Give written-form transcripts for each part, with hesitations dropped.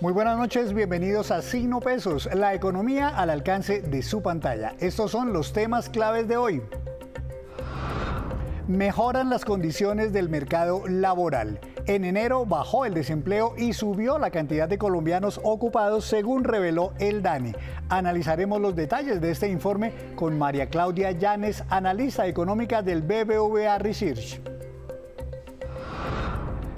Muy buenas noches, bienvenidos a Signo Pesos, la economía al alcance de su pantalla. Estos son los temas claves de hoy. Mejoran las condiciones del mercado laboral. En enero bajó el desempleo y subió la cantidad de colombianos ocupados, según reveló el DANE. Analizaremos los detalles de este informe con María Claudia Llanes, analista económica del BBVA Research.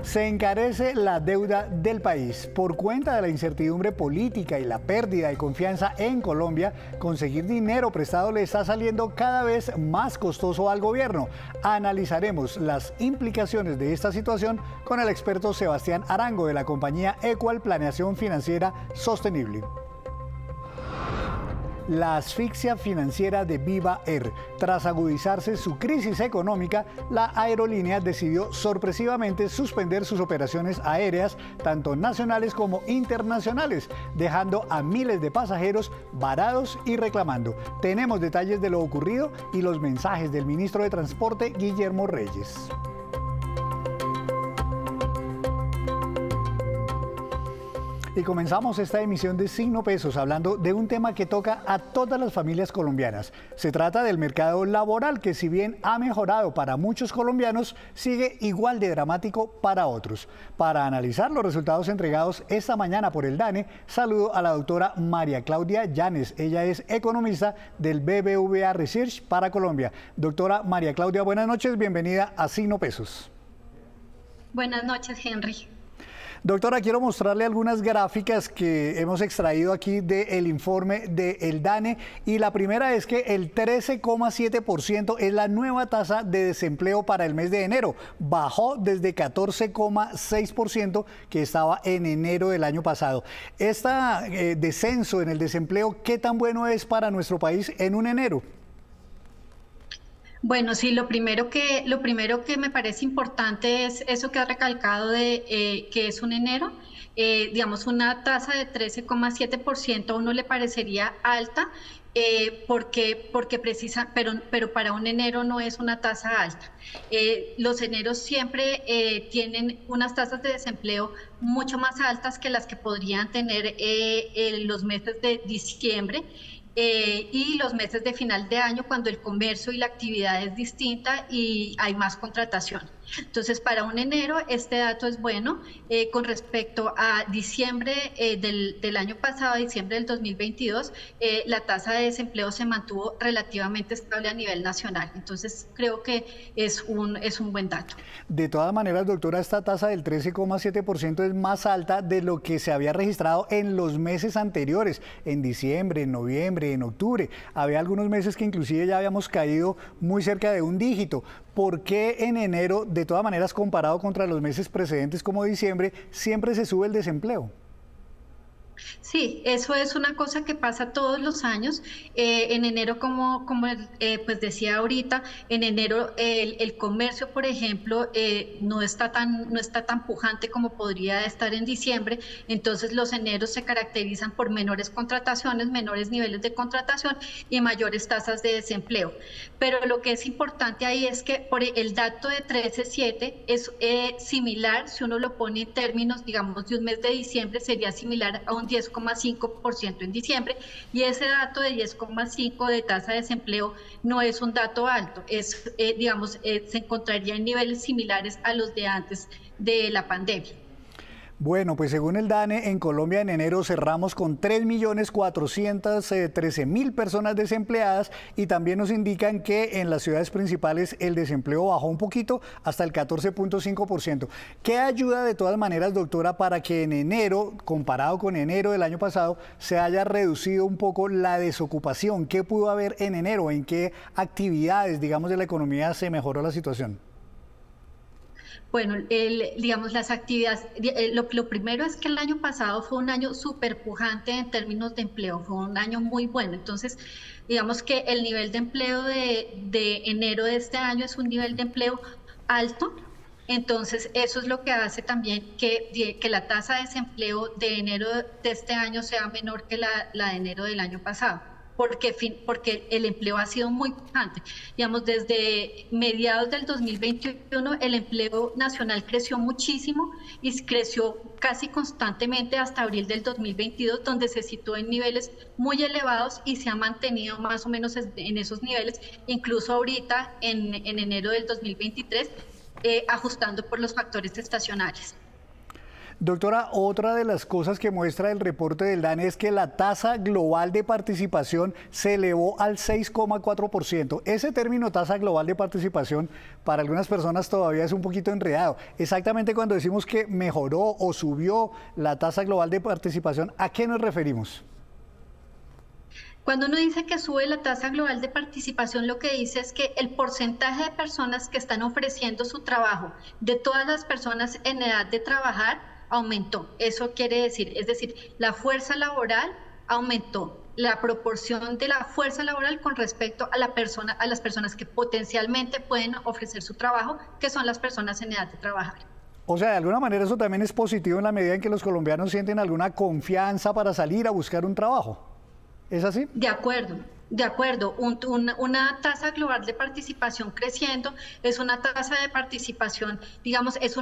Se encarece la deuda del país. Por cuenta de la incertidumbre política y la pérdida de confianza en Colombia, conseguir dinero prestado le está saliendo cada vez más costoso al gobierno. Analizaremos las implicaciones de esta situación con el experto Sebastián Arango de la compañía Equal Planeación Financiera Sostenible. La asfixia financiera de Viva Air. Tras agudizarse su crisis económica, la aerolínea decidió sorpresivamente suspender sus operaciones aéreas, tanto nacionales como internacionales, dejando a miles de pasajeros varados y reclamando. Tenemos detalles de lo ocurrido y los mensajes del ministro de Transporte, Guillermo Reyes. Y comenzamos esta emisión de Signo Pesos hablando de un tema que toca a todas las familias colombianas. Se trata del mercado laboral, que si bien ha mejorado para muchos colombianos, sigue igual de dramático para otros. Para analizar los resultados entregados esta mañana por el DANE, saludo a la doctora María Claudia Llanes. Ella es economista del BBVA Research para Colombia. Doctora María Claudia, buenas noches, bienvenida a Signo Pesos. Buenas noches, Henry. Doctora, quiero mostrarle algunas gráficas que hemos extraído aquí del informe del DANE, y la primera es que el 13,7% es la nueva tasa de desempleo para el mes de enero. Bajó desde 14,6% que estaba en enero del año pasado. Este descenso en el desempleo, ¿qué tan bueno es para nuestro país en un enero? Bueno, sí, lo primero que me parece importante es eso que ha recalcado de que es un enero. Digamos, una tasa de 13,7% a uno le parecería alta, pero para un enero no es una tasa alta. Los eneros siempre tienen unas tasas de desempleo mucho más altas que las que podrían tener los meses de diciembre. Y los meses de final de año, cuando el comercio y la actividad es distinta y hay más contratación. Entonces, para un enero este dato es bueno. Con respecto a diciembre del año pasado, diciembre del 2022, la tasa de desempleo se mantuvo relativamente estable a nivel nacional. Entonces, creo que es un buen dato. De todas maneras, doctora, esta tasa del 13,7% es más alta de lo que se había registrado en los meses anteriores, en diciembre, en noviembre, en octubre. Había algunos meses que inclusive ya habíamos caído muy cerca de un dígito. ¿Por qué en enero, de todas maneras, comparado contra los meses precedentes como diciembre, siempre se sube el desempleo? Sí, eso es una cosa que pasa todos los años. En enero, pues decía ahorita, en enero el comercio, por ejemplo, no está tan pujante como podría estar en diciembre. Entonces los eneros se caracterizan por menores contrataciones, menores niveles de contratación y mayores tasas de desempleo. Pero lo que es importante ahí es que por el dato de 13,7 es similar, si uno lo pone en términos, digamos, de un mes de diciembre, sería similar a un 10,5% en diciembre, y ese dato de 10,5 de tasa de desempleo no es un dato alto, se encontraría en niveles similares a los de antes de la pandemia. Bueno, pues según el DANE, en Colombia en enero cerramos con 3.413.000 personas desempleadas, y también nos indican que en las ciudades principales el desempleo bajó un poquito hasta el 14,5%. ¿Qué ayuda de todas maneras, doctora, para que en enero, comparado con enero del año pasado, se haya reducido un poco la desocupación? ¿Qué pudo haber en enero? ¿En qué actividades, digamos, de la economía se mejoró la situación? Bueno, digamos, las actividades, lo primero es que el año pasado fue un año súper pujante en términos de empleo, fue un año muy bueno. Entonces, digamos que el nivel de empleo de enero de este año es un nivel de empleo alto. Entonces, eso es lo que hace también que la tasa de desempleo de enero de este año sea menor que la de enero del año pasado. porque el empleo ha sido muy pujante. Digamos, desde mediados del 2021 el empleo nacional creció muchísimo y creció casi constantemente hasta abril del 2022, donde se situó en niveles muy elevados y se ha mantenido más o menos en esos niveles, incluso ahorita en enero del 2023, ajustando por los factores estacionales. Doctora, otra de las cosas que muestra el reporte del DANE es que la tasa global de participación se elevó al 6,4%. Ese término tasa global de participación para algunas personas todavía es un poquito enredado. Exactamente cuando decimos que mejoró o subió la tasa global de participación, ¿a qué nos referimos? Cuando uno dice que sube la tasa global de participación, lo que dice es que el porcentaje de personas que están ofreciendo su trabajo, de todas las personas en edad de trabajar, aumentó. Eso quiere decir, es decir, la fuerza laboral aumentó, la proporción de la fuerza laboral con respecto a las personas que potencialmente pueden ofrecer su trabajo, que son las personas en edad de trabajar. O sea, de alguna manera eso también es positivo en la medida en que los colombianos sienten alguna confianza para salir a buscar un trabajo. ¿Es así? De acuerdo. De acuerdo, una tasa global de participación creciendo es una tasa de participación, digamos, es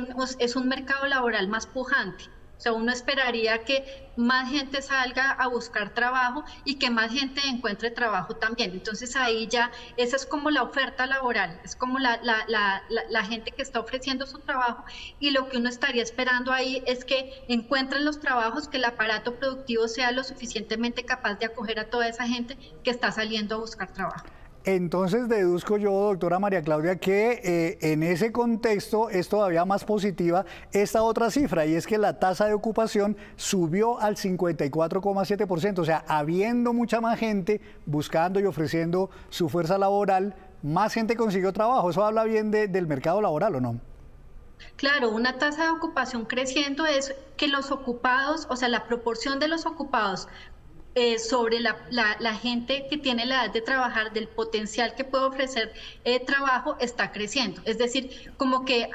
un mercado laboral más pujante. O sea, uno esperaría que más gente salga a buscar trabajo y que más gente encuentre trabajo también. Entonces ahí ya, esa es como la oferta laboral, es como la gente que está ofreciendo su trabajo, y lo que uno estaría esperando ahí es que encuentren los trabajos, que el aparato productivo sea lo suficientemente capaz de acoger a toda esa gente que está saliendo a buscar trabajo. Entonces deduzco yo, doctora María Claudia, que en ese contexto es todavía más positiva esta otra cifra, y es que la tasa de ocupación subió al 54,7%, o sea, habiendo mucha más gente buscando y ofreciendo su fuerza laboral, más gente consiguió trabajo. ¿Eso habla bien del mercado laboral o no? Claro, una tasa de ocupación creciendo es que los ocupados, o sea, la proporción de los ocupados sobre la gente que tiene la edad de trabajar, del potencial que puede ofrecer trabajo, está creciendo. Es decir, como que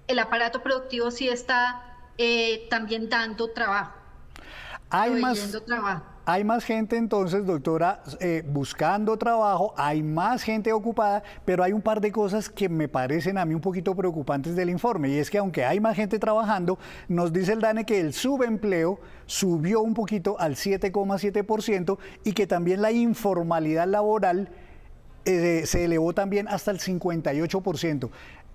el aparato productivo sí está también dando trabajo, proveyendo trabajo. Hay más gente entonces, doctora, buscando trabajo, hay más gente ocupada, pero hay un par de cosas que me parecen a mí un poquito preocupantes del informe, y es que aunque hay más gente trabajando, nos dice el DANE que el subempleo subió un poquito al 7,7% y que también la informalidad laboral se elevó también hasta el 58%.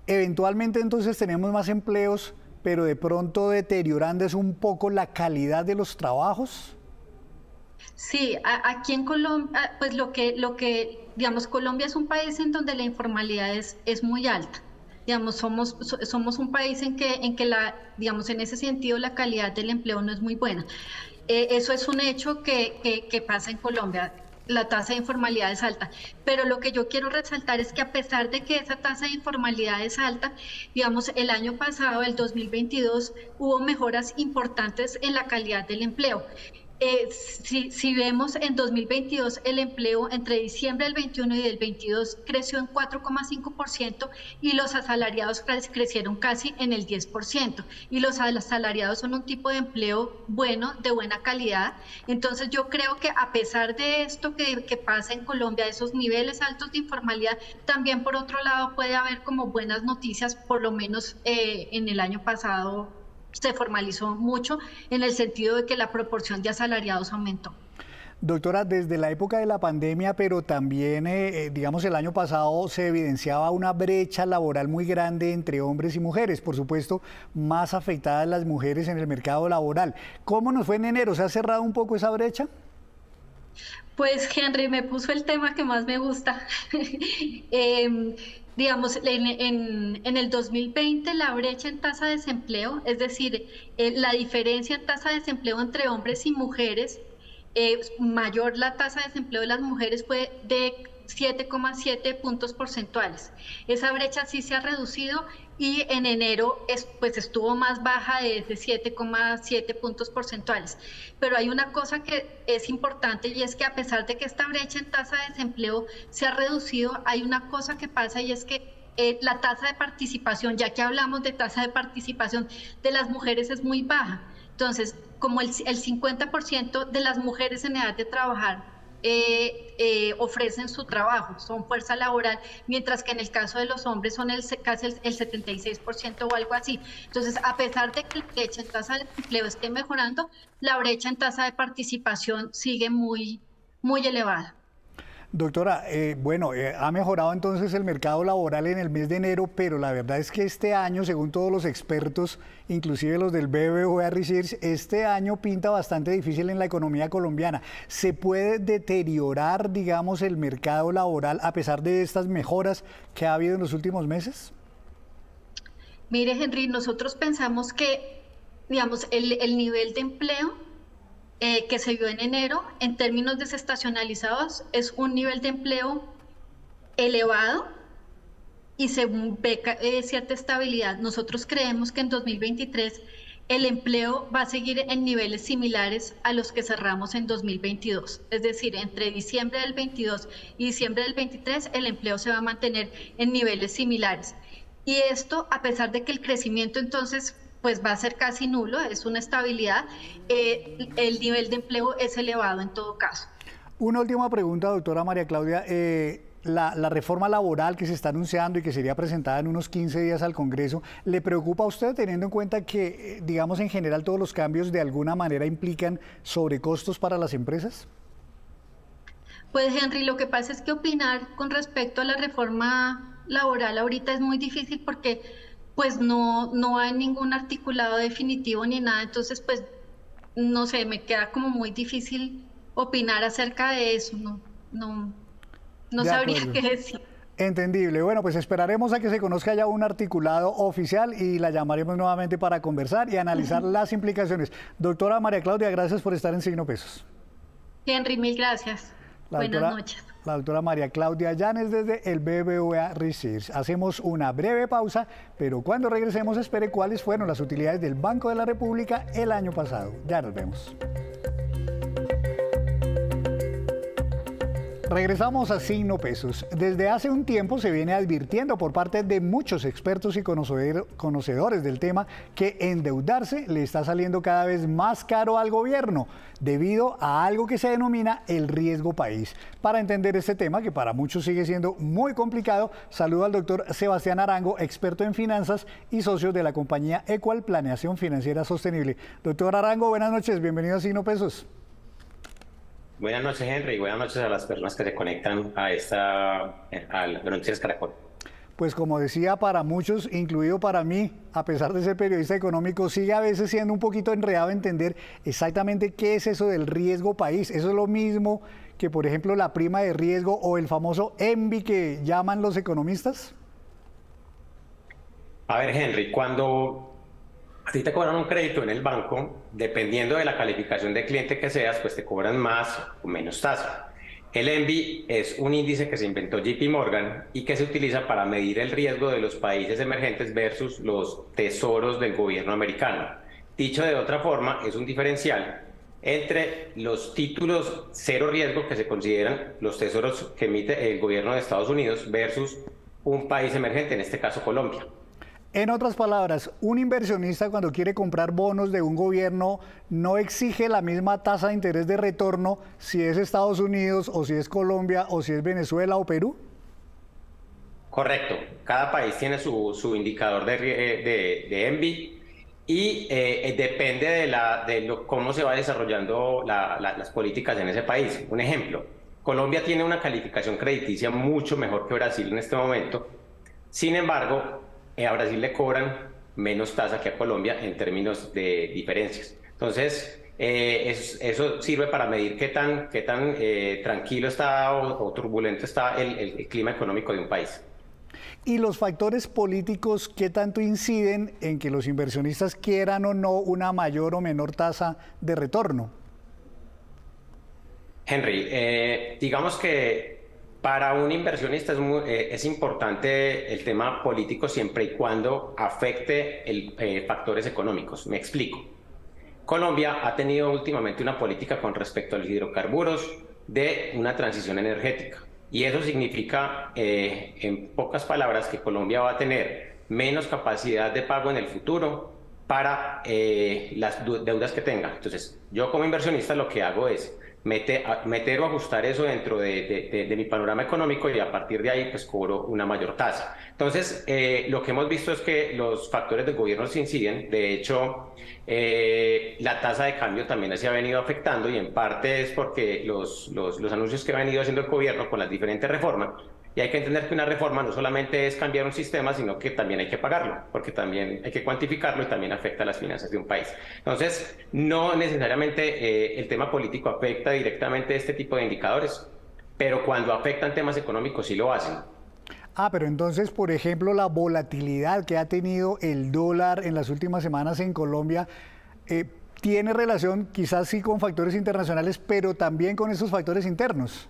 Eventualmente entonces tenemos más empleos, pero de pronto deteriorándose un poco la calidad de los trabajos. Sí, aquí en Colombia, pues digamos, Colombia es un país en donde la informalidad es muy alta. Digamos, somos un país en que digamos, en ese sentido la calidad del empleo no es muy buena. Eso es un hecho que pasa en Colombia. La tasa de informalidad es alta, pero lo que yo quiero resaltar es que a pesar de que esa tasa de informalidad es alta, digamos, el año pasado, el 2022, hubo mejoras importantes en la calidad del empleo. Si vemos en 2022, el empleo entre diciembre del 21 y del 22 creció en 4,5%, y los asalariados crecieron casi en el 10%, y los asalariados son un tipo de empleo bueno, de buena calidad. Entonces yo creo que a pesar de esto que pasa en Colombia, esos niveles altos de informalidad, también por otro lado puede haber como buenas noticias, por lo menos en el año pasado se formalizó mucho en el sentido de que la proporción de asalariados aumentó. Doctora, desde la época de la pandemia, pero también, digamos, el año pasado se evidenciaba una brecha laboral muy grande entre hombres y mujeres. Por supuesto, más afectadas las mujeres en el mercado laboral. ¿Cómo nos fue en enero? ¿Se ha cerrado un poco esa brecha? Pues Henry, me puso el tema que más me gusta. Digamos, en el 2020 la brecha en tasa de desempleo, es decir, la diferencia en tasa de desempleo entre hombres y mujeres, mayor la tasa de desempleo de las mujeres fue de 7,7 puntos porcentuales. Esa brecha sí se ha reducido, y en enero pues estuvo más baja de 7,7 puntos porcentuales. Pero hay una cosa que es importante, y es que a pesar de que esta brecha en tasa de desempleo se ha reducido, hay una cosa que pasa, y es que la tasa de participación, ya que hablamos de tasa de participación de las mujeres, es muy baja. Entonces, como el 50% de las mujeres en edad de trabajar ofrecen su trabajo, son fuerza laboral, mientras que en el caso de los hombres son casi el 76% o algo así. Entonces, a pesar de que la brecha en tasa de empleo esté mejorando, la brecha en tasa de participación sigue muy elevada. Doctora, ha mejorado entonces el mercado laboral en el mes de enero, pero la verdad es que este año, según todos los expertos, inclusive los del BBVA Research, este año pinta bastante difícil en la economía colombiana. ¿Se puede deteriorar, digamos, el mercado laboral a pesar de estas mejoras que ha habido en los últimos meses? Mire, Henry, nosotros pensamos que, digamos, el nivel de empleo que se vio en enero, en términos desestacionalizados, es un nivel de empleo elevado y se ve cierta estabilidad. Nosotros creemos que en 2023 el empleo va a seguir en niveles similares a los que cerramos en 2022. Es decir, entre diciembre del 22 y diciembre del 23, el empleo se va a mantener en niveles similares. Y esto, a pesar de que el crecimiento entonces pues va a ser casi nulo, es una estabilidad, el nivel de empleo es elevado en todo caso. Una última pregunta, doctora María Claudia. La reforma laboral que se está anunciando y que sería presentada en unos 15 días al Congreso, ¿le preocupa a usted teniendo en cuenta que, digamos, en general todos los cambios de alguna manera implican sobrecostos para las empresas? Pues Henry, lo que pasa es que opinar con respecto a la reforma laboral ahorita es muy difícil porque pues no hay ningún articulado definitivo ni nada, entonces pues no sé, me queda como muy difícil opinar acerca de eso, no sabría qué decir. Entendible. Bueno, pues esperaremos a que se conozca ya un articulado oficial y la llamaremos nuevamente para conversar y analizar las implicaciones. Doctora María Claudia, gracias por estar en Signo Pesos. Henry, mil gracias. Buenas noches. La doctora María Claudia Llanes desde el BBVA Research. Hacemos una breve pausa, pero cuando regresemos espere cuáles fueron las utilidades del Banco de la República el año pasado. Ya nos vemos. Regresamos a Signo Pesos. Desde hace un tiempo se viene advirtiendo por parte de muchos expertos y conocedores del tema que endeudarse le está saliendo cada vez más caro al gobierno debido a algo que se denomina el riesgo país. Para entender este tema, que para muchos sigue siendo muy complicado, saludo al doctor Sebastián Arango, experto en finanzas y socio de la compañía Equal Planeación Financiera Sostenible. Doctor Arango, buenas noches, bienvenido a Signo Pesos. Buenas noches, Henry, y buenas noches a las personas que se conectan al Noticias Caracol. Pues como decía, para muchos, incluido para mí, a pesar de ser periodista económico, sigue a veces siendo un poquito enredado entender exactamente qué es eso del riesgo país. ¿Eso es lo mismo que, por ejemplo, la prima de riesgo o el famoso ENVI que llaman los economistas? A ver, Henry, cuando a ti te cobran un crédito en el banco, dependiendo de la calificación de cliente que seas, pues te cobran más o menos tasa. El ENVI es un índice que se inventó JP Morgan y que se utiliza para medir el riesgo de los países emergentes versus los tesoros del gobierno americano. Dicho de otra forma, es un diferencial entre los títulos cero riesgo que se consideran los tesoros que emite el gobierno de Estados Unidos versus un país emergente, en este caso Colombia. En otras palabras, un inversionista cuando quiere comprar bonos de un gobierno no exige la misma tasa de interés de retorno si es Estados Unidos o si es Colombia o si es Venezuela o Perú. Correcto. Cada país tiene su indicador de ENVI y depende de cómo se va desarrollando las políticas en ese país. Un ejemplo, Colombia tiene una calificación crediticia mucho mejor que Brasil en este momento. Sin embargo, a Brasil le cobran menos tasa que a Colombia en términos de diferencias. Entonces, eso sirve para medir qué tan tranquilo está o turbulento está el clima económico de un país. ¿Y los factores políticos qué tanto inciden en que los inversionistas quieran o no una mayor o menor tasa de retorno? Henry, digamos que para un inversionista es importante el tema político siempre y cuando afecte factores económicos. Me explico. Colombia ha tenido últimamente una política con respecto a los hidrocarburos de una transición energética. Y eso significa, en pocas palabras, que Colombia va a tener menos capacidad de pago en el futuro para las deudas que tenga. Entonces, yo como inversionista lo que hago es meter o ajustar eso dentro de mi panorama económico y a partir de ahí pues cobro una mayor tasa. Entonces, lo que hemos visto es que los factores del gobierno se inciden. De hecho, la tasa de cambio también se ha venido afectando y en parte es porque los anuncios que ha venido haciendo el gobierno con las diferentes reformas. Y hay que entender que una reforma no solamente es cambiar un sistema, sino que también hay que pagarlo, porque también hay que cuantificarlo y también afecta a las finanzas de un país. Entonces, no necesariamente el tema político afecta directamente este tipo de indicadores, pero cuando afectan temas económicos sí lo hacen. Ah, pero entonces, por ejemplo, la volatilidad que ha tenido el dólar en las últimas semanas en Colombia, tiene relación quizás sí con factores internacionales, pero también con esos factores internos.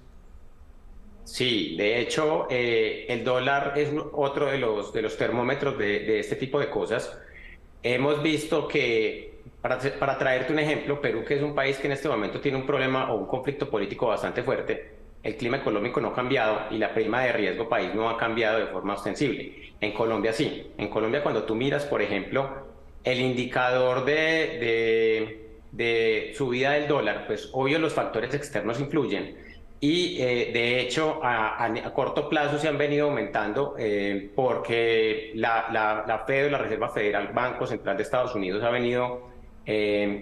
Sí, de hecho, el dólar es otro de los termómetros de este tipo de cosas. Hemos visto que, para traerte un ejemplo, Perú, que es un país que en este momento tiene un problema o un conflicto político bastante fuerte, el clima económico no ha cambiado y la prima de riesgo país no ha cambiado de forma ostensible. En Colombia sí. En Colombia cuando tú miras, por ejemplo, el indicador de subida del dólar, pues obvio los factores externos influyen y de hecho a corto plazo se han venido aumentando porque la Fed, la Reserva Federal, Banco Central de Estados Unidos ha venido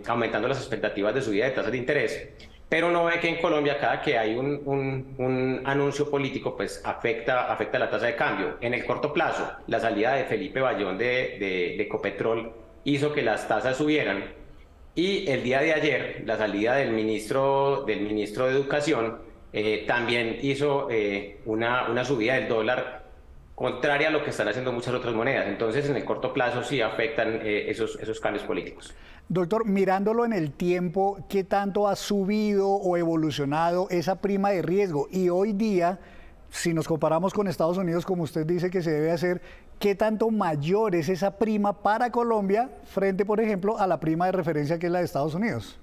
aumentando las expectativas de subida de tasas de interés. Pero uno ve que en Colombia cada que hay un anuncio político pues afecta la tasa de cambio. En el corto plazo, la salida de Felipe Bayón de Ecopetrol hizo que las tasas subieran y el día de ayer la salida del ministro de Educación también hizo una subida del dólar contraria a lo que están haciendo muchas otras monedas. Entonces en el corto plazo sí afectan esos cambios políticos. Doctor, mirándolo en el tiempo, ¿qué tanto ha subido o evolucionado esa prima de riesgo? Y hoy día, si nos comparamos con Estados Unidos, como usted dice que se debe hacer, ¿qué tanto mayor es esa prima para Colombia frente, por ejemplo, a la prima de referencia que es la de Estados Unidos?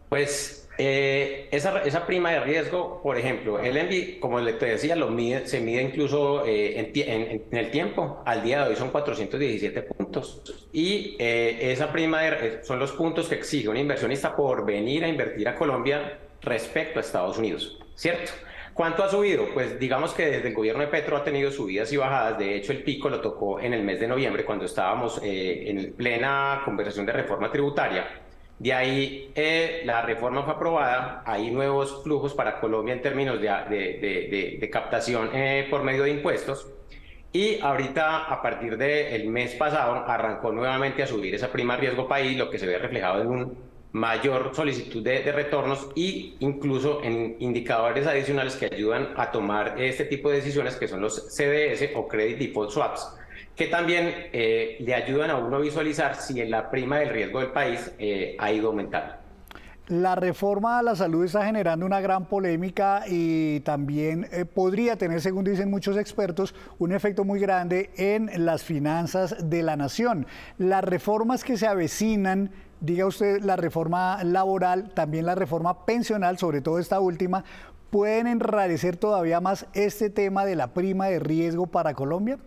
Pues esa prima de riesgo, por ejemplo, el ENVI, como te decía, se mide incluso en el tiempo. Al día de hoy son 417 puntos. Y esa prima son los puntos que exige un inversionista por venir a invertir a Colombia respecto a Estados Unidos, ¿cierto? ¿Cuánto ha subido? Pues digamos que desde el gobierno de Petro ha tenido subidas y bajadas. De hecho, el pico lo tocó en el mes de noviembre, cuando estábamos en plena conversación de reforma tributaria. De ahí la reforma fue aprobada, hay nuevos flujos para Colombia en términos de captación por medio de impuestos y ahorita a partir del mes pasado arrancó nuevamente a subir esa prima riesgo país, lo que se ve reflejado en un mayor solicitud de retornos e incluso en indicadores adicionales que ayudan a tomar este tipo de decisiones que son los CDS o Credit Default Swaps, que también le ayudan a uno a visualizar si la prima del riesgo del país ha ido aumentando. La reforma a la salud está generando una gran polémica y también podría tener, según dicen muchos expertos, un efecto muy grande en las finanzas de la nación. Las reformas que se avecinan, diga usted, la reforma laboral, también la reforma pensional, sobre todo esta última, ¿pueden enrarecer todavía más este tema de la prima de riesgo para Colombia?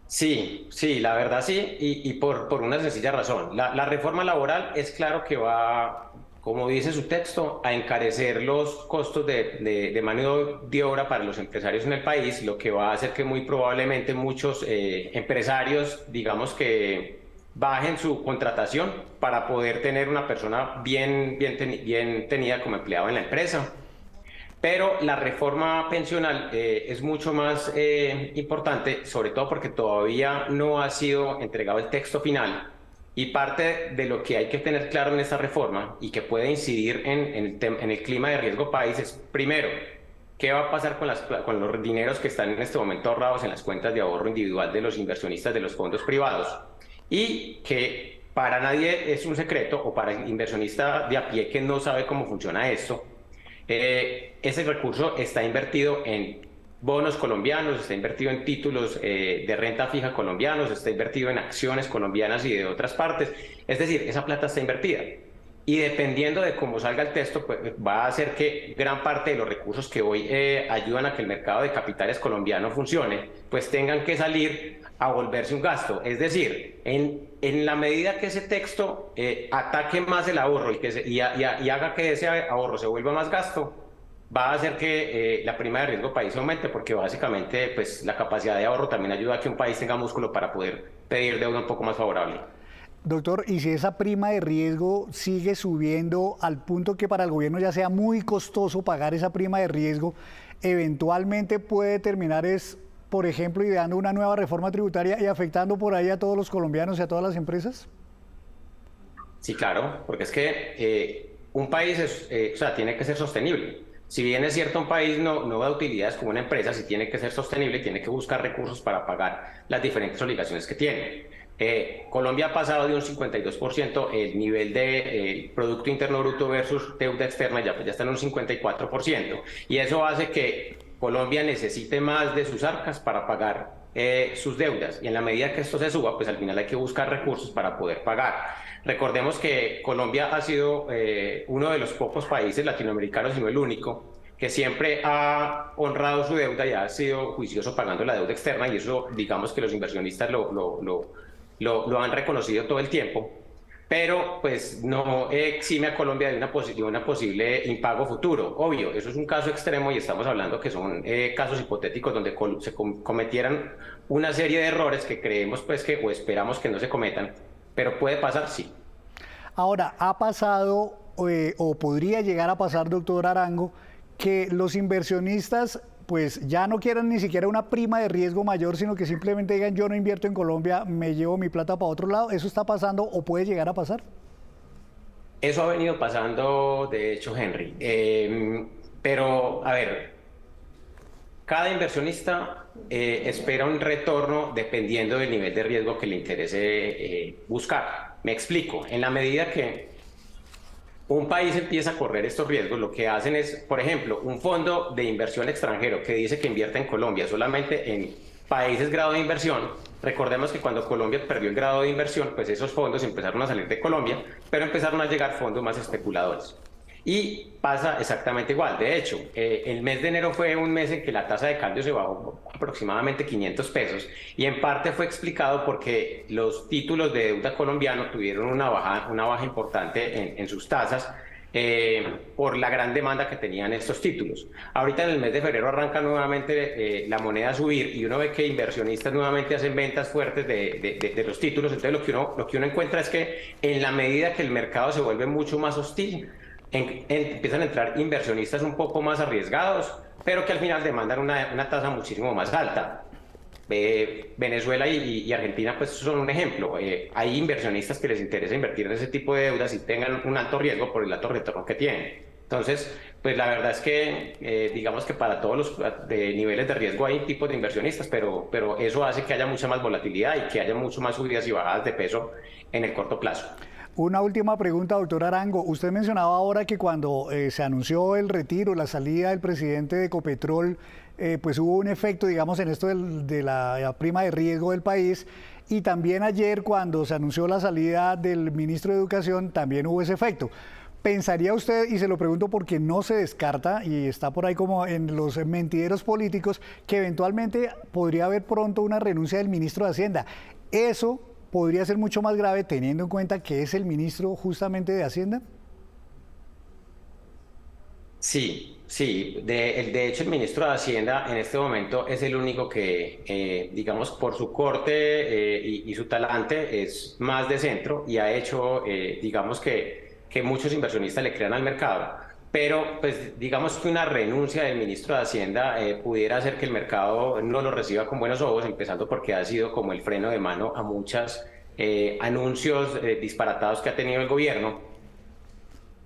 Sí, sí, la verdad sí, y por una sencilla razón. La reforma laboral es claro que va, como dice su texto, a encarecer los costos de mano de obra para los empresarios en el país, lo que va a hacer que muy probablemente muchos empresarios, digamos que bajen su contratación para poder tener una persona bien tenida como empleado en la empresa. Pero la reforma pensional es mucho más importante, sobre todo porque todavía no ha sido entregado el texto final y parte de lo que hay que tener claro en esta reforma y que puede incidir en el clima de riesgo país es, primero, qué va a pasar con los dineros que están en este momento ahorrados en las cuentas de ahorro individual de los inversionistas de los fondos privados y que para nadie es un secreto o para el inversionista de a pie que no sabe cómo funciona esto. Ese recurso está invertido en bonos colombianos, está invertido en títulos de renta fija colombianos, está invertido en acciones colombianas y de otras partes. Es decir, esa plata está invertida. Y dependiendo de cómo salga el texto, pues, va a hacer que gran parte de los recursos que hoy ayudan a que el mercado de capitales colombiano funcione, pues tengan que salir a volverse un gasto. Es decir, en la medida que ese texto ataque más el ahorro y haga que ese ahorro se vuelva más gasto, va a hacer que la prima de riesgo país aumente, porque básicamente pues, la capacidad de ahorro también ayuda a que un país tenga músculo para poder pedir deuda un poco más favorable. Doctor, ¿y si esa prima de riesgo sigue subiendo al punto que para el gobierno ya sea muy costoso pagar esa prima de riesgo, eventualmente puede terminar por ejemplo, ideando una nueva reforma tributaria y afectando por ahí a todos los colombianos y a todas las empresas? Sí, claro, porque es que un país o sea, tiene que ser sostenible. Si bien es cierto, un país no da utilidades como una empresa, sí tiene que ser sostenible y tiene que buscar recursos para pagar las diferentes obligaciones que tiene. Colombia ha pasado de un 52% el nivel de Producto Interno Bruto versus deuda externa, ya está en un 54%. Y eso hace que Colombia necesite más de sus arcas para pagar sus deudas. Y en la medida que esto se suba, pues al final hay que buscar recursos para poder pagar. Recordemos que Colombia ha sido uno de los pocos países latinoamericanos, si no el único, que siempre ha honrado su deuda y ha sido juicioso pagando la deuda externa, y eso digamos que los inversionistas lo han reconocido todo el tiempo, pero pues no exime a Colombia de una posible impago futuro. Obvio, eso es un caso extremo y estamos hablando que son casos hipotéticos donde se cometieran una serie de errores que creemos pues que o esperamos que no se cometan, pero puede pasar, sí. Ahora, ha pasado o podría llegar a pasar, doctor Arango, que los inversionistas pues ya no quieran ni siquiera una prima de riesgo mayor, sino que simplemente digan yo no invierto en Colombia, me llevo mi plata para otro lado. ¿Eso está pasando o puede llegar a pasar? Eso ha venido pasando, de hecho, Henry. Pero, a ver, cada inversionista espera un retorno dependiendo del nivel de riesgo que le interese buscar. Me explico. En la medida que un país empieza a correr estos riesgos, lo que hacen es, por ejemplo, un fondo de inversión extranjero que dice que invierte en Colombia solamente en países grado de inversión. Recordemos que cuando Colombia perdió el grado de inversión, pues esos fondos empezaron a salir de Colombia, pero empezaron a llegar fondos más especuladores. Y pasa exactamente igual. De hecho, el mes de enero fue un mes en que la tasa de cambio se bajó aproximadamente 500 pesos, y en parte fue explicado porque los títulos de deuda colombianos tuvieron una baja importante en sus tasas por la gran demanda que tenían estos títulos. Ahorita en el mes de febrero arranca nuevamente la moneda a subir y uno ve que inversionistas nuevamente hacen ventas fuertes de los títulos. Entonces lo que uno encuentra es que en la medida que el mercado se vuelve mucho más hostil, empiezan a entrar inversionistas un poco más arriesgados, pero que al final demandan una tasa muchísimo más alta. Venezuela y Argentina pues son un ejemplo. Hay inversionistas que les interesa invertir en ese tipo de deudas y tengan un alto riesgo por el alto retorno que tienen. Entonces, pues la verdad es que digamos que para todos los niveles de riesgo hay tipos de inversionistas, pero eso hace que haya mucha más volatilidad y que haya mucho más subidas y bajadas de peso en el corto plazo. Una última pregunta, doctor Arango. Usted mencionaba ahora que cuando se anunció el retiro, la salida del presidente de Ecopetrol, pues hubo un efecto, digamos, en esto de la prima de riesgo del país. Y también ayer, cuando se anunció la salida del ministro de Educación, también hubo ese efecto. ¿Pensaría usted, y se lo pregunto porque no se descarta, y está por ahí como en los mentideros políticos, que eventualmente podría haber pronto una renuncia del ministro de Hacienda? ¿Eso podría ser mucho más grave teniendo en cuenta que es el ministro justamente de Hacienda? Sí, sí. De hecho, el ministro de Hacienda en este momento es el único que, digamos, por su corte y su talante es más de centro y ha hecho, digamos, que muchos inversionistas le crean al mercado. Pero, pues, digamos que una renuncia del ministro de Hacienda pudiera hacer que el mercado no lo reciba con buenos ojos, empezando porque ha sido como el freno de mano a muchos anuncios disparatados que ha tenido el gobierno.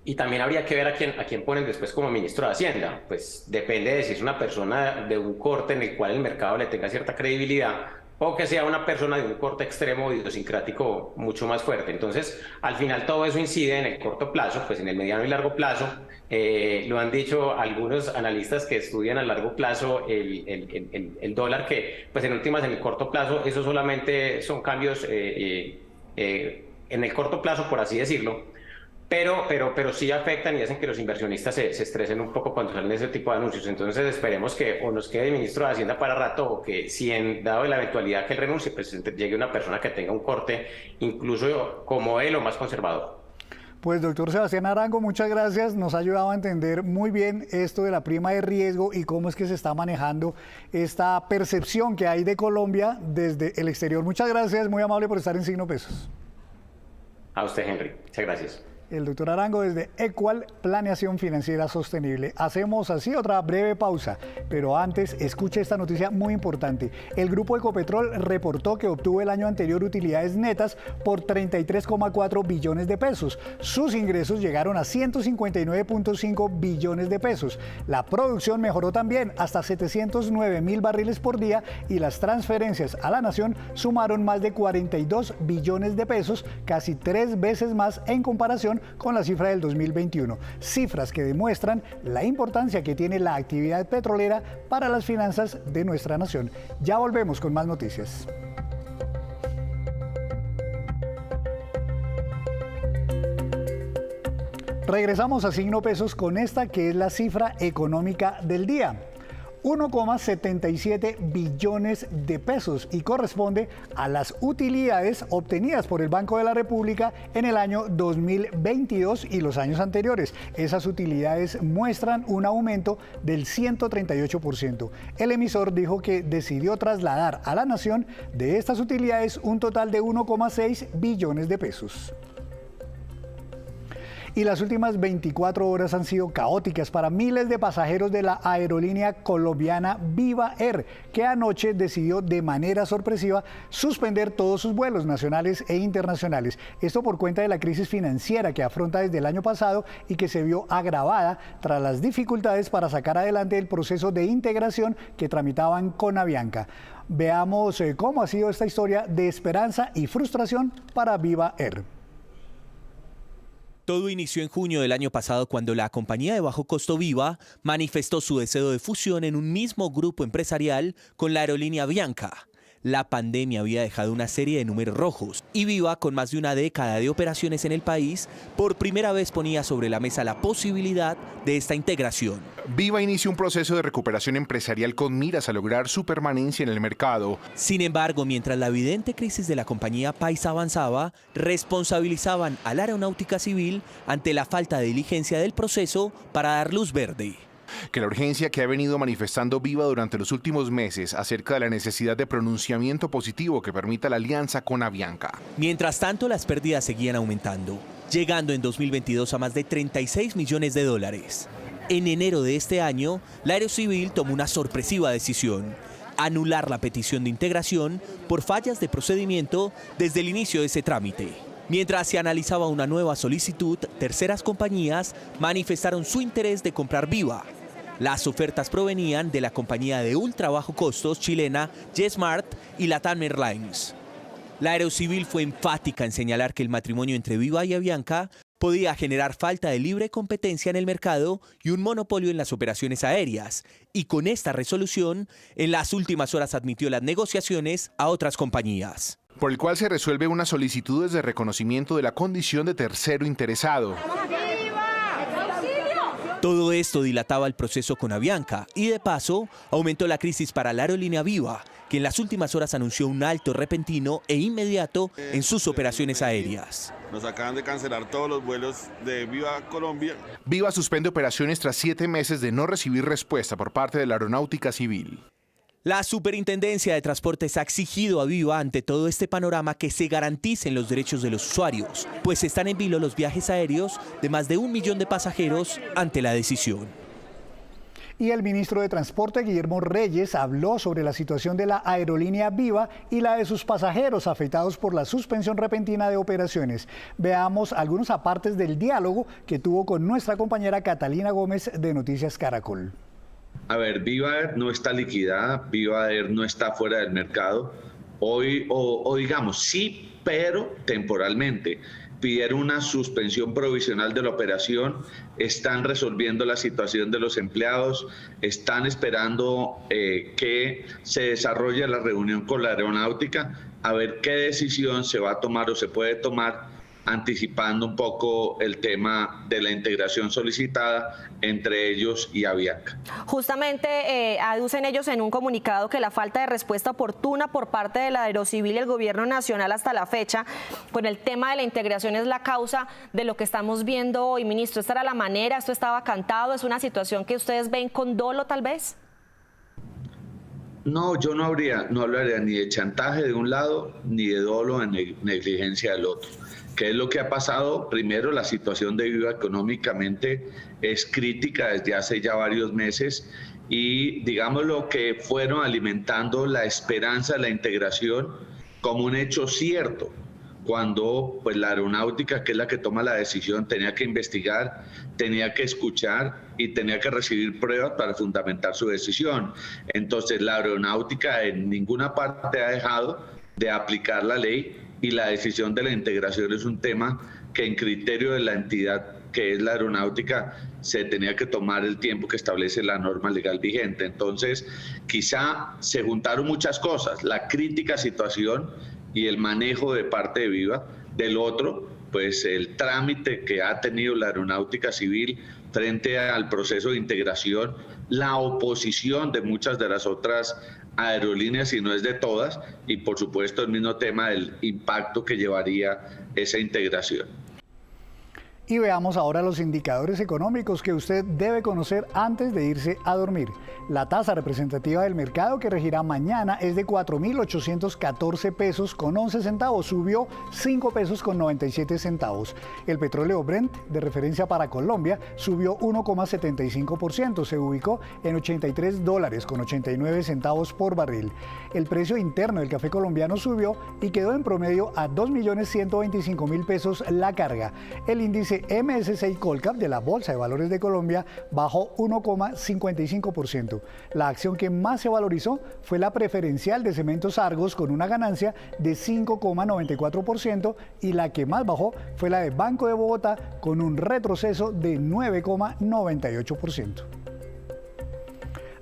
Y también habría que ver a quién ponen después como ministro de Hacienda. Pues depende de si es una persona de un corte en el cual el mercado le tenga cierta credibilidad, o que sea una persona de un corte extremo idiosincrático mucho más fuerte. Entonces, al final todo eso incide en el corto plazo, pues en el mediano y largo plazo. Lo han dicho algunos analistas que estudian a largo plazo el dólar, que pues en últimas en el corto plazo eso solamente son cambios en el corto plazo, por así decirlo. pero sí afectan y hacen que los inversionistas se estresen un poco cuando salen ese tipo de anuncios. Entonces esperemos que o nos quede el ministro de Hacienda para rato, o que si dado la eventualidad que él renuncie, pues llegue una persona que tenga un corte incluso como él o más conservador. Pues doctor Sebastián Arango, muchas gracias. Nos ha ayudado a entender muy bien esto de la prima de riesgo y cómo es que se está manejando esta percepción que hay de Colombia desde el exterior. Muchas gracias, muy amable por estar en Signo Pesos. A usted, Henry. Muchas gracias. El doctor Arango desde Equal Planeación Financiera Sostenible. Hacemos así otra breve pausa, pero antes escuche esta noticia muy importante. El grupo Ecopetrol reportó que obtuvo el año anterior utilidades netas por 33,4 billones de pesos. Sus ingresos llegaron a 159,5 billones de pesos. La producción mejoró también hasta 709,000 barriles por día y las transferencias a la nación sumaron más de 42 billones de pesos, casi 3 veces más en comparación con la cifra del 2021, cifras que demuestran la importancia que tiene la actividad petrolera para las finanzas de nuestra nación. Ya volvemos con más noticias. Regresamos a Signo Pesos con esta que es la cifra económica del día. 1,77 billones de pesos y corresponde a las utilidades obtenidas por el Banco de la República en el año 2022 y los años anteriores. Esas utilidades muestran un aumento del 138%. El emisor dijo que decidió trasladar a la nación de estas utilidades un total de 1,6 billones de pesos. Y las últimas 24 horas han sido caóticas para miles de pasajeros de la aerolínea colombiana Viva Air, que anoche decidió de manera sorpresiva suspender todos sus vuelos nacionales e internacionales. Esto por cuenta de la crisis financiera que afronta desde el año pasado y que se vio agravada tras las dificultades para sacar adelante el proceso de integración que tramitaban con Avianca. Veamos cómo ha sido esta historia de esperanza y frustración para Viva Air. Todo inició en junio del año pasado cuando la compañía de bajo costo Viva manifestó su deseo de fusión en un mismo grupo empresarial con la aerolínea Avianca. La pandemia había dejado una serie de números rojos y Viva, con más de una década de operaciones en el país, por primera vez ponía sobre la mesa la posibilidad de esta integración. Viva inició un proceso de recuperación empresarial con miras a lograr su permanencia en el mercado. Sin embargo, mientras la evidente crisis de la compañía paisa avanzaba, responsabilizaban a la aeronáutica civil ante la falta de diligencia del proceso para dar luz verde. Que la urgencia que ha venido manifestando Viva durante los últimos meses acerca de la necesidad de pronunciamiento positivo que permita la alianza con Avianca. Mientras tanto, las pérdidas seguían aumentando, llegando en 2022 a más de 36 millones de dólares. En enero de este año, la Aerocivil tomó una sorpresiva decisión: anular la petición de integración por fallas de procedimiento desde el inicio de ese trámite. Mientras se analizaba una nueva solicitud, terceras compañías manifestaron su interés de comprar Viva. Las ofertas provenían de la compañía de ultra bajo costos chilena JetSmart y Latam Airlines. La Aerocivil fue enfática en señalar que el matrimonio entre Viva y Avianca podía generar falta de libre competencia en el mercado y un monopolio en las operaciones aéreas. Y con esta resolución, en las últimas horas admitió las negociaciones a otras compañías, por el cual se resuelve unas solicitudes de reconocimiento de la condición de tercero interesado. Todo esto dilataba el proceso con Avianca y, de paso, aumentó la crisis para la aerolínea Viva, que en las últimas horas anunció un alto repentino e inmediato en sus operaciones aéreas. Nos acaban de cancelar todos los vuelos de Viva Colombia. Viva suspende operaciones tras 7 meses de no recibir respuesta por parte de la Aeronáutica Civil. La Superintendencia de Transportes ha exigido a Viva, ante todo este panorama, que se garanticen los derechos de los usuarios, pues están en vilo los viajes aéreos de más de 1 millón de pasajeros ante la decisión. Y el ministro de Transporte, Guillermo Reyes, habló sobre la situación de la aerolínea Viva y la de sus pasajeros afectados por la suspensión repentina de operaciones. Veamos algunos apartes del diálogo que tuvo con nuestra compañera Catalina Gómez de Noticias Caracol. A ver, Viva Air no está liquidada, Viva Air no está fuera del mercado. Hoy, o digamos, sí, pero temporalmente. Pidieron una suspensión provisional de la operación, están resolviendo la situación de los empleados, están esperando que se desarrolle la reunión con la aeronáutica, a ver qué decisión se va a tomar o se puede tomar anticipando un poco el tema de la integración solicitada entre ellos y Avianca. Justamente aducen ellos en un comunicado que la falta de respuesta oportuna por parte de la Aerocivil y el Gobierno Nacional hasta la fecha con el tema de la integración es la causa de lo que estamos viendo hoy. Ministro, ¿esta era la manera? ¿Esto estaba cantado? ¿Es una situación que ustedes ven con dolo tal vez? No, yo no hablaría ni de chantaje de un lado ni de dolo en negligencia del otro. ¿Qué es lo que ha pasado? Primero, la situación de Viva económicamente es crítica desde hace ya varios meses y digamos lo que fueron alimentando la esperanza de la integración como un hecho cierto, cuando pues la aeronáutica, que es la que toma la decisión, tenía que investigar, tenía que escuchar y tenía que recibir pruebas para fundamentar su decisión. Entonces la aeronáutica en ninguna parte ha dejado de aplicar la ley y la decisión de la integración es un tema que en criterio de la entidad que es la aeronáutica se tenía que tomar el tiempo que establece la norma legal vigente. Entonces quizá se juntaron muchas cosas, la crítica situación y el manejo de parte de Viva, del otro, pues el trámite que ha tenido la aeronáutica civil frente al proceso de integración, la oposición de muchas de las otras aerolíneas, y no es de todas, y por supuesto el mismo tema del impacto que llevaría esa integración. Y veamos ahora los indicadores económicos que usted debe conocer antes de irse a dormir. La tasa representativa del mercado que regirá mañana es de 4.814 pesos con 11 centavos, subió 5 pesos con 97 centavos. El petróleo Brent de referencia para Colombia subió 1,75%, se ubicó en $83 con 89 centavos por barril. El precio interno del café colombiano subió y quedó en promedio a 2.125.000 pesos la carga. El índice MSCI Colcap de la Bolsa de Valores de Colombia bajó 1,55%. La acción que más se valorizó fue la preferencial de Cementos Argos con una ganancia de 5,94% y la que más bajó fue la de Banco de Bogotá con un retroceso de 9,98%.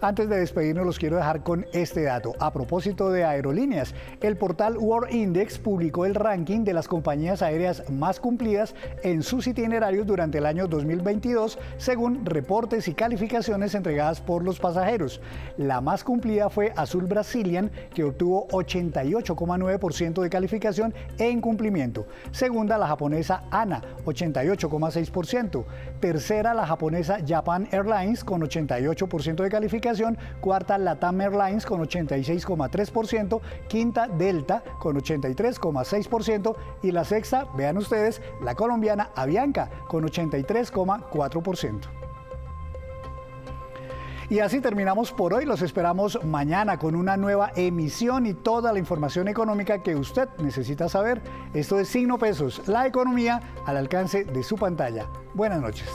Antes de despedirnos los quiero dejar con este dato. A propósito de aerolíneas, el portal World Index publicó el ranking de las compañías aéreas más cumplidas en sus itinerarios durante el año 2022, según reportes y calificaciones entregadas por los pasajeros. La más cumplida fue Azul Brazilian, que obtuvo 88,9% de calificación en cumplimiento. Segunda, la japonesa ANA, 88,6%. Tercera, la japonesa Japan Airlines, con 88% de calificación. Cuarta, LATAM Airlines con 86,3%, quinta, Delta con 83,6% y la sexta, vean ustedes, la colombiana Avianca con 83,4%. Y así terminamos por hoy. Los esperamos mañana con una nueva emisión y toda la información económica que usted necesita saber. Esto es Signo Pesos, la economía al alcance de su pantalla. Buenas noches.